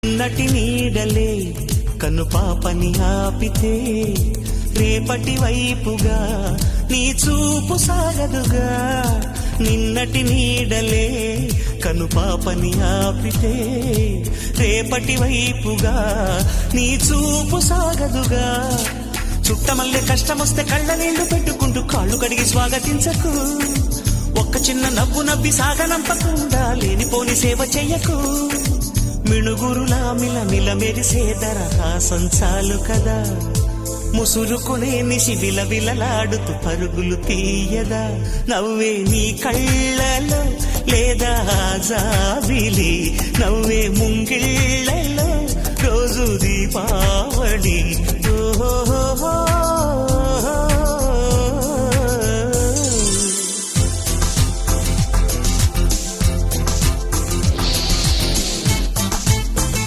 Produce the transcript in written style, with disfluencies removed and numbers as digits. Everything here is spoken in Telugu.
నటి నీడలే కను పాపని ఆపితే రేపటి వైపుగా నీ చూపు సాగదుగా. నిన్నటి నీడలే కను పాపని ఆపితే రేపటి వైపుగా నీ చూపు సాగదుగా. చుట్టమల్లే కష్టమొస్తే కళ్ళ నీళ్లు పెట్టుకుంటూ కాళ్ళు కడిగి స్వాగతించకు. ఒక్క చిన్న నవ్వు నవ్వి సాగనంపకుండా లేనిపోని సేవ చెయ్యకు. మిణుగురులా మిలమిల మెరిసే దరహాసం చాలు కదా. ముసురుకునే నిశి విలవిలలాడుతూ పరుగులు తీయదా. నవ్వే నీ కళ్ళలో లేదా జాబిలి, నవ్వే ముంగిళ్ళ